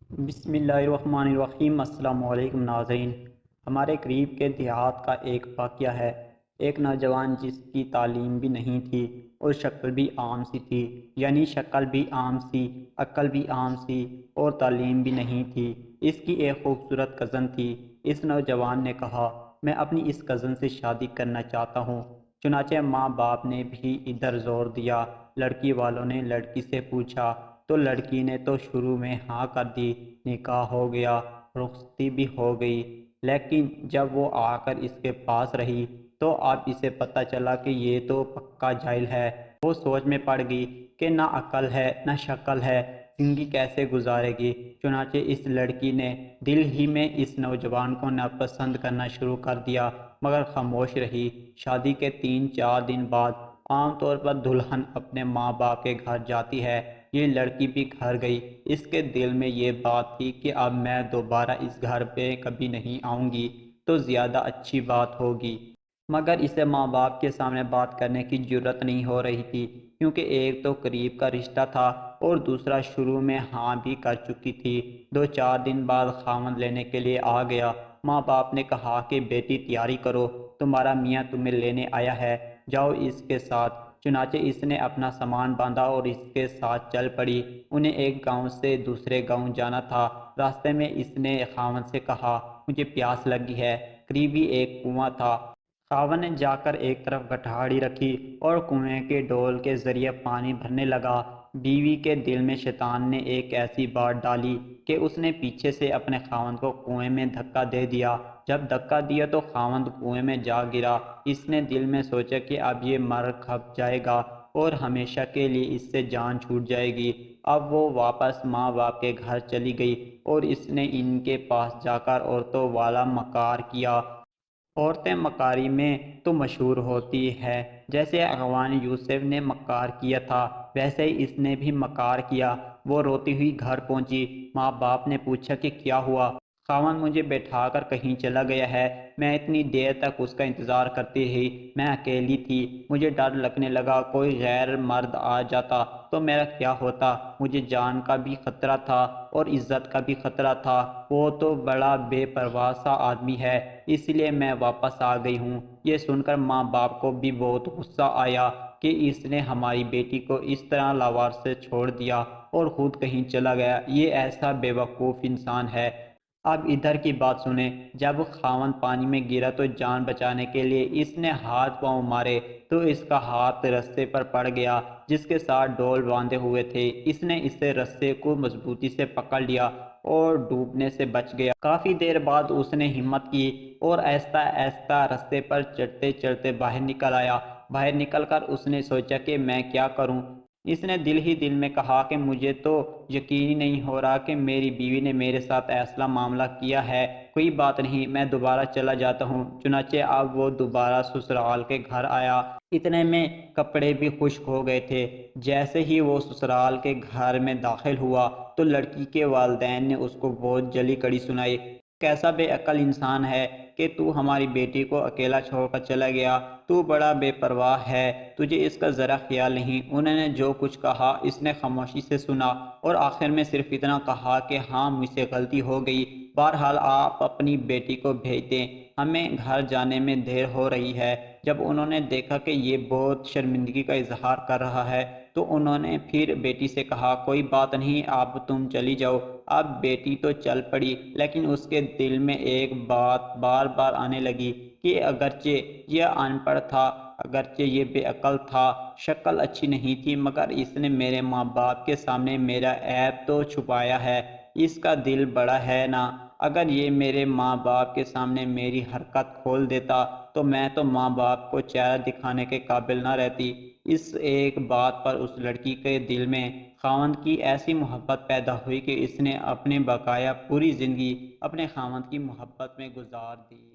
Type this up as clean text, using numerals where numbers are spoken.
بسم اللہ الرحمن الرحیم۔ السلام علیکم ناظرین۔ ہمارے قریب کے دیہات کا ایک واقعہ ہے۔ ایک نوجوان جس کی تعلیم بھی نہیں تھی اور شکل بھی عام سی تھی، یعنی شکل بھی عام سی، عقل بھی عام سی اور تعلیم بھی نہیں تھی۔ اس کی ایک خوبصورت کزن تھی۔ اس نوجوان نے کہا، میں اپنی اس کزن سے شادی کرنا چاہتا ہوں۔ چنانچہ ماں باپ نے بھی ادھر زور دیا۔ لڑکی والوں نے لڑکی سے پوچھا تو لڑکی نے تو شروع میں ہاں کر دی۔ نکاح ہو گیا، رخصتی بھی ہو گئی، لیکن جب وہ آ کر اس کے پاس رہی تو اب اسے پتہ چلا کہ یہ تو پکا جاہل ہے۔ وہ سوچ میں پڑ گئی کہ نہ عقل ہے نہ شکل ہے، زندگی کیسے گزارے گی۔ چنانچہ اس لڑکی نے دل ہی میں اس نوجوان کو ناپسند کرنا شروع کر دیا، مگر خاموش رہی۔ شادی کے 3-4 دن بعد عام طور پر دلہن اپنے ماں باپ کے گھر جاتی ہے، یہ لڑکی بھی گھر گئی۔ اس کے دل میں یہ بات تھی کہ اب میں دوبارہ اس گھر پہ کبھی نہیں آؤں گی تو زیادہ اچھی بات ہوگی، مگر اسے ماں باپ کے سامنے بات کرنے کی جرت نہیں ہو رہی تھی، کیونکہ ایک تو قریب کا رشتہ تھا اور دوسرا شروع میں ہاں بھی کر چکی تھی۔ 2-4 دن بعد خاوند لینے کے لیے آ گیا۔ ماں باپ نے کہا کہ بیٹی تیاری کرو، تمہارا میاں تمہیں لینے آیا ہے، جاؤ اس کے ساتھ۔ چنانچہ اس نے اپنا سامان باندھا اور اس کے ساتھ چل پڑی۔ انہیں ایک گاؤں سے دوسرے گاؤں جانا تھا۔ راستے میں اس نے خاوند سے کہا، مجھے پیاس لگی ہے۔ قریب ہی ایک کنواں تھا۔ خاوند نے جا کر ایک طرف گٹھاڑی رکھی اور کنویں کے ڈول کے ذریعے پانی بھرنے لگا۔ بیوی کے دل میں شیطان نے ایک ایسی بات ڈالی کہ اس نے پیچھے سے اپنے خاوند کو کنویں میں دھکا دے دیا۔ جب دھکا دیا تو خاوند کنویں میں جا گرا۔ اس نے دل میں سوچا کہ اب یہ مر کھپ جائے گا اور ہمیشہ کے لیے اس سے جان چھوٹ جائے گی۔ اب وہ واپس ماں باپ کے گھر چلی گئی اور اس نے ان کے پاس جا کر عورتوں والا مکار کیا۔ عورتیں مکاری میں تو مشہور ہوتی ہے، جیسے اغوان یوسف نے مکار کیا تھا ویسے ہی اس نے بھی مکار کیا۔ وہ روتی ہوئی گھر پہنچی۔ ماں باپ نے پوچھا کہ کیا ہوا؟ خاوند مجھے بیٹھا کر کہیں چلا گیا ہے، میں اتنی دیر تک اس کا انتظار کرتی رہی، میں اکیلی تھی، مجھے ڈر لگنے لگا کوئی غیر مرد آ جاتا تو میرا کیا ہوتا، مجھے جان کا بھی خطرہ تھا اور عزت کا بھی خطرہ تھا، وہ تو بڑا بے پرواہ سا آدمی ہے، اس لیے میں واپس آ گئی ہوں۔ یہ سن کر ماں باپ کو بھی بہت غصہ آیا کہ اس نے ہماری بیٹی کو اس طرح لاوارث سے چھوڑ دیا اور خود کہیں چلا گیا، یہ ایسا بے وقوف انسان ہے۔ اب ادھر کی بات سنیں۔ جب خاوند پانی میں گرا تو جان بچانے کے لیے اس نے ہاتھ پاؤں مارے تو اس کا ہاتھ رسے پر پڑ گیا جس کے ساتھ ڈول باندھے ہوئے تھے۔ اس نے اسے رسے کو مضبوطی سے پکڑ لیا اور ڈوبنے سے بچ گیا۔ کافی دیر بعد اس نے ہمت کی اور آہستہ آہستہ رسے پر چڑھتے چڑھتے باہر نکل آیا۔ باہر نکل کر اس نے سوچا کہ میں کیا کروں۔ اس نے دل ہی دل میں کہا کہ مجھے تو یقین ہی نہیں ہو رہا کہ میری بیوی نے میرے ساتھ ایسا معاملہ کیا ہے، کوئی بات نہیں، میں دوبارہ چلا جاتا ہوں۔ چنانچہ اب وہ دوبارہ سسرال کے گھر آیا۔ اتنے میں کپڑے بھی خشک ہو گئے تھے۔ جیسے ہی وہ سسرال کے گھر میں داخل ہوا تو لڑکی کے والدین نے اس کو بہت جلی کڑی سنائی۔ کیسا بے عقل انسان ہے کہ تو ہماری بیٹی کو اکیلا چھوڑ کر چلا گیا، تو بڑا بے پرواہ ہے، تجھے اس کا ذرا خیال نہیں۔ انہوں نے جو کچھ کہا اس نے خاموشی سے سنا اور آخر میں صرف اتنا کہا کہ ہاں مجھ سے غلطی ہو گئی، بہرحال آپ اپنی بیٹی کو بھیج دیں، ہمیں گھر جانے میں دیر ہو رہی ہے۔ جب انہوں نے دیکھا کہ یہ بہت شرمندگی کا اظہار کر رہا ہے تو انہوں نے پھر بیٹی سے کہا، کوئی بات نہیں، اب تم چلی جاؤ۔ اب بیٹی تو چل پڑی، لیکن اس کے دل میں ایک بات بار بار آنے لگی کہ اگرچہ یہ ان پڑھ تھا، اگرچہ یہ بے عقل تھا، شکل اچھی نہیں تھی، مگر اس نے میرے ماں باپ کے سامنے میرا عیب تو چھپایا ہے، اس کا دل بڑا ہے نا، اگر یہ میرے ماں باپ کے سامنے میری حرکت کھول دیتا تو میں تو ماں باپ کو چہرہ دکھانے کے قابل نہ رہتی۔ اس ایک بات پر اس لڑکی کے دل میں خاوند کی ایسی محبت پیدا ہوئی کہ اس نے اپنے بقایا پوری زندگی اپنے خاوند کی محبت میں گزار دی۔